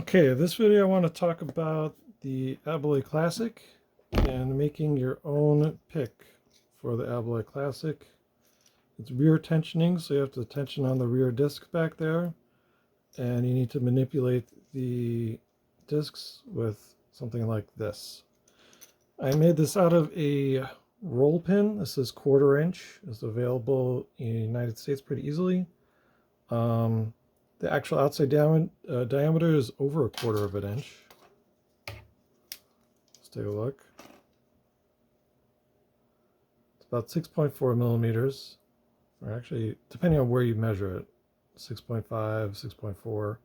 Okay, this video I want to talk about the Abloy Classic and making your own pick for the Abloy Classic. It's rear tensioning, so you have to tension on the rear disc back there, and you need to manipulate the discs with something like this. I made this out of a roll pin. This is 1/4 inch. It's available in the United States pretty easily. The actual outside diameter is over 1/4 of an inch. Let's take a look. It's about 6.4 millimeters, or actually, depending on where you measure it, 6.5, 6.4.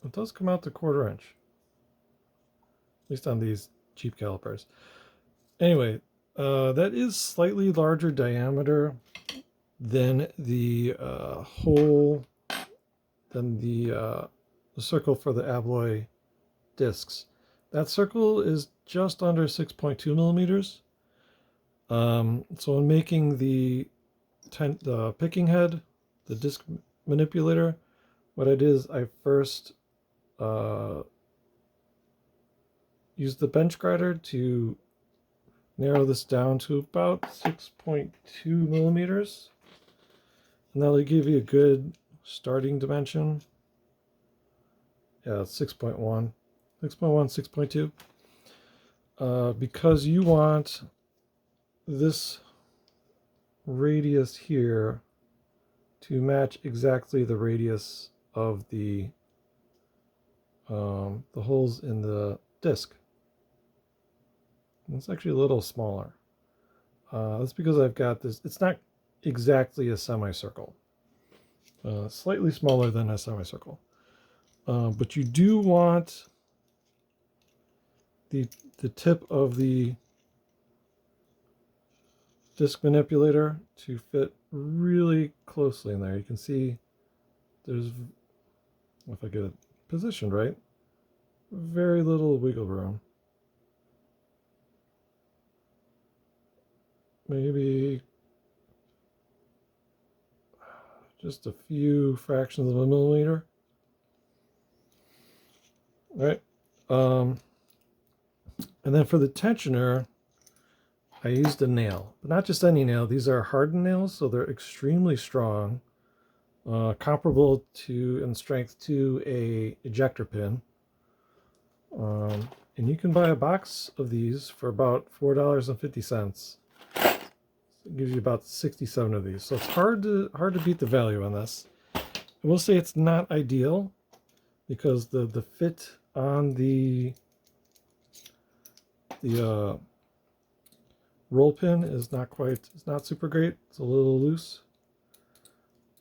It does come out to 1/4 inch, at least on these cheap calipers. Anyway, that is slightly larger diameter than the the circle for the Abloy discs. That circle is just under 6.2 millimeters. So in making the picking head, the disc manipulator, what I did is I first used the bench grinder to narrow this down to about 6.2 millimeters. And that'll give you a good starting dimension. Yeah, it's 6.1, 6.2. Because you want this radius here to match exactly the radius of the holes in the disc. And it's actually a little smaller. That's because I've got this. It's not exactly a semicircle. Slightly smaller than a semicircle. But you do want the tip of the disc manipulator to fit really closely in there. You can see there's, if I get it positioned right, very little wiggle room. Maybe just a few fractions of a millimeter. All right. And then for the tensioner, I used a nail, but not just any nail. These are hardened nails, so they're extremely strong, comparable to in strength to a ejector pin. And you can buy a box of these for about $4.50. It gives you about 67 of these, so it's hard to beat the value on this. I will say it's not ideal because the fit on the roll pin is it's not super great. It's a little loose.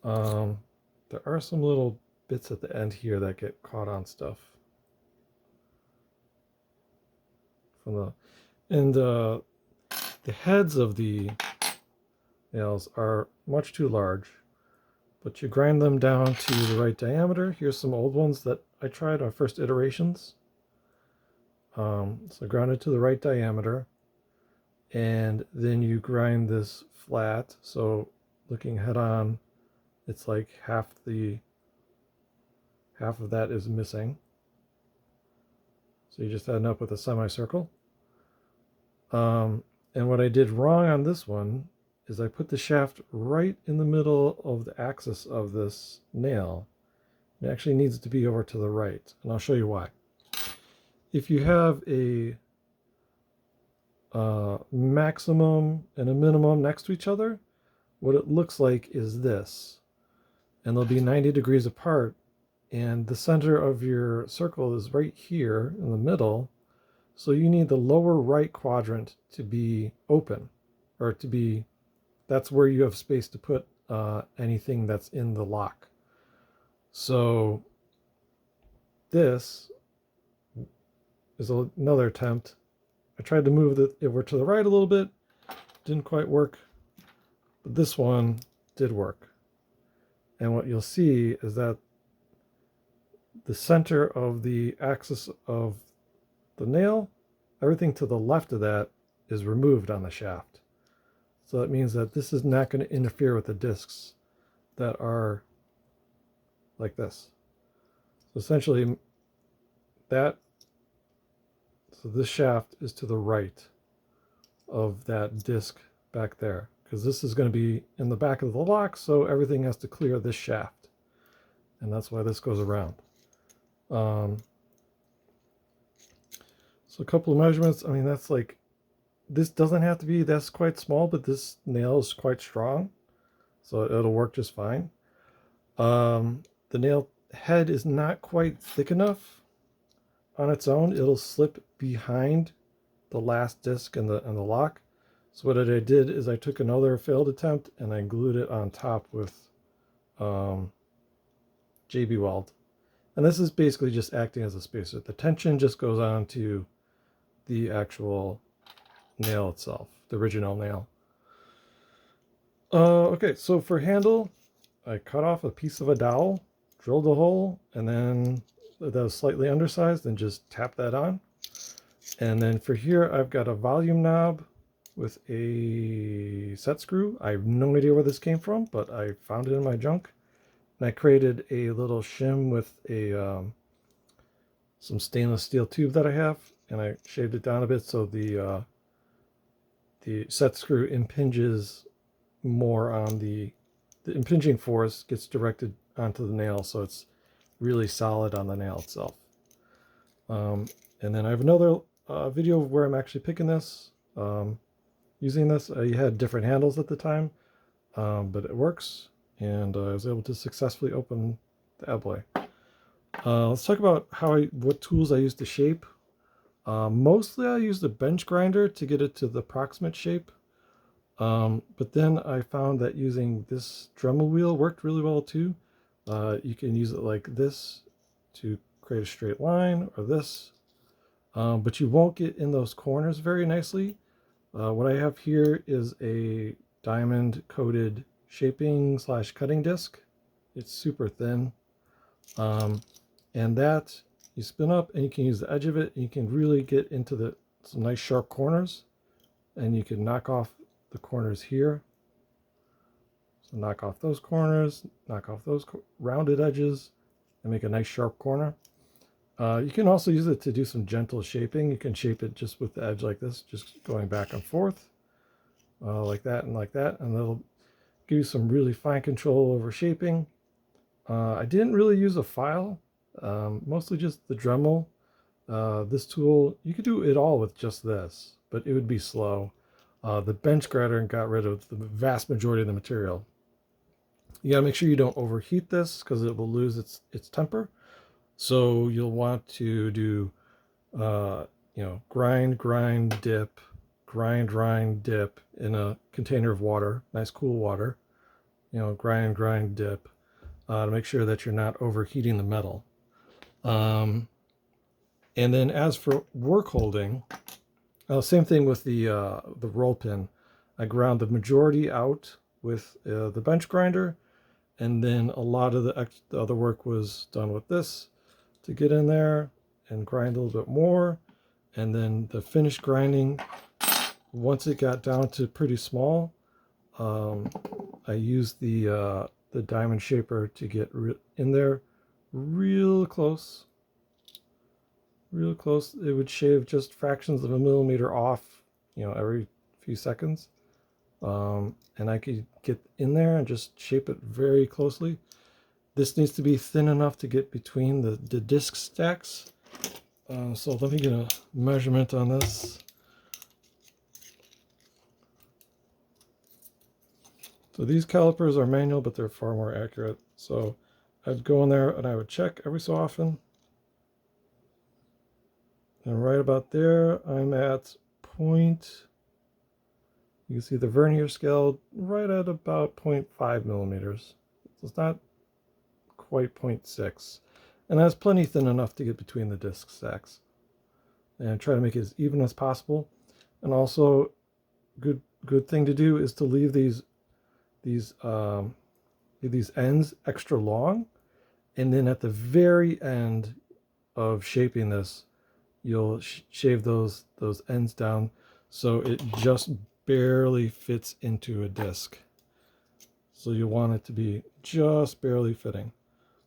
There are some little bits at the end here that get caught on stuff from the heads of the nails are much too large, but you grind them down to the right diameter. Here's some old ones that I tried on first iterations. So ground it to the right diameter, and then you grind this flat. So looking head on, it's like half of that is missing. So you just end up with a semicircle. And what I did wrong on this one is I put the shaft right in the middle of the axis of this nail. It actually needs to be over to the right, and I'll show you why. If you have a maximum and a minimum next to each other, what it looks like is this. And they'll be 90 degrees apart, and the center of your circle is right here in the middle. So you need the lower right quadrant to be open, or to be, that's where you have space to put anything that's in the lock. So this is another attempt. I tried to move it over to the right a little bit, didn't quite work, but this one did work. And what you'll see is that the center of the axis of the nail, everything to the left of that is removed on the shaft. So that means that this is not going to interfere with the discs that are like this. So essentially that, so this shaft is to the right of that disc back there, because this is going to be in the back of the lock, so everything has to clear this shaft, and that's why this goes around. So a couple of measurements. I mean, that's like, this doesn't have to be, that's quite small, but this nail is quite strong, so it'll work just fine. The nail head is not quite thick enough on its own. It'll slip behind the last disc in the lock. So what I did is I took another failed attempt and I glued it on top with JB Weld. And this is basically just acting as a spacer. The tension just goes on to the actual nail itself, the original nail. Okay, so for handle, I cut off a piece of a dowel, drilled a hole, and then that was slightly undersized, and just tap that on. And then for here, I've got a volume knob with a set screw. I have no idea where this came from, but I found it in my junk. And I created a little shim with a some stainless steel tube that I have, and I shaved it down a bit so the set screw impinges more on the impinging force gets directed onto the nail, so it's really solid on the nail itself. And then I have another video of where I'm actually picking this, using this. I had different handles at the time, but it works, and I was able to successfully open the Abloy. Let's talk about what tools I use to shape. Mostly I use the bench grinder to get it to the approximate shape. But then I found that using this Dremel wheel worked really well too. You can use it like this to create a straight line, or this, but you won't get in those corners very nicely. What I have here is a diamond coated shaping / cutting disc. It's super thin, and that you spin up and you can use the edge of it, and you can really get into some nice sharp corners, and you can knock off the corners here. So knock off those corners, knock off those rounded edges, and make a nice sharp corner. You can also use it to do some gentle shaping. You can shape it just with the edge like this, just going back and forth, like that and like that, and that'll give you some really fine control over shaping. I didn't really use a file, mostly just the Dremel. This tool, you could do it all with just this, but it would be slow. The bench grinder got rid of the vast majority of the material. You gotta make sure you don't overheat this, because it will lose its temper. So you'll want to do, grind, dip, grind, dip in a container of water, nice cool water. Grind, dip, to make sure that you're not overheating the metal. And then as for work holding, same thing with the roll pin. I ground the majority out with the bench grinder, and then a lot of the other work was done with this to get in there and grind a little bit more. And then the finished grinding, once it got down to pretty small, I used the diamond shaper to get in there real close. Real close. It would shave just fractions of a millimeter off, every few seconds. And I could get in there and just shape it very closely. This needs to be thin enough to get between the disc stacks. So let me get a measurement on this. So these calipers are manual, but they're far more accurate. So I'd go in there and I would check every so often. And right about there, I'm at point. You can see the vernier scale right at about 0.5 millimeters. So it's not quite 0.6. And that's plenty thin enough to get between the disc stacks. And try to make it as even as possible. And also, good thing to do is to leave these ends extra long. And then at the very end of shaping this, you'll shave those ends down so it just barely fits into a disc. So you want it to be just barely fitting.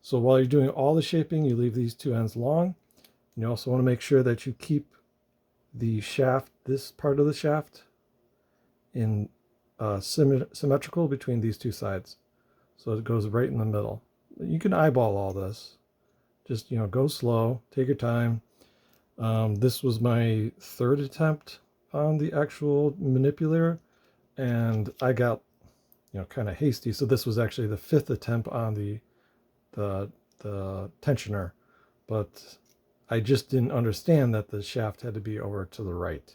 So while you're doing all the shaping, you leave these two ends long. And you also want to make sure that you keep the shaft, this part of the shaft, in symmetrical between these two sides. So it goes right in the middle. You can eyeball all this. Just, go slow, take your time. This was my third attempt on the actual manipulator, and I got, kind of hasty. So this was actually the fifth attempt on the tensioner, but I just didn't understand that the shaft had to be over to the right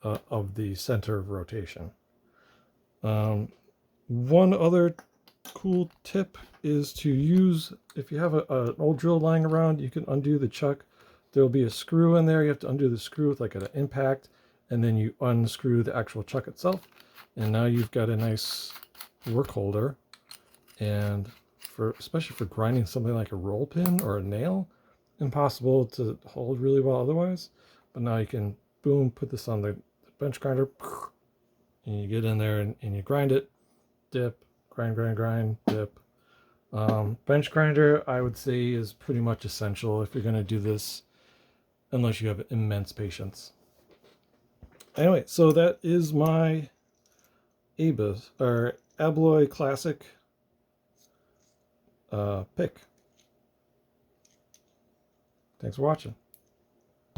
of the center of rotation. One other cool tip is to use, if you have an old drill lying around, you can undo the chuck. There'll be a screw in there. You have to undo the screw with like an impact, and then you unscrew the actual chuck itself. And now you've got a nice work holder. And especially for grinding something like a roll pin or a nail, impossible to hold really well otherwise. But now you can, boom, put this on the bench grinder, and you get in there and you grind it, dip, grind, dip. Bench grinder, I would say, is pretty much essential if you're going to do this, unless you have immense patience. Anyway, so that is my Abloy Classic pick. Thanks for watching.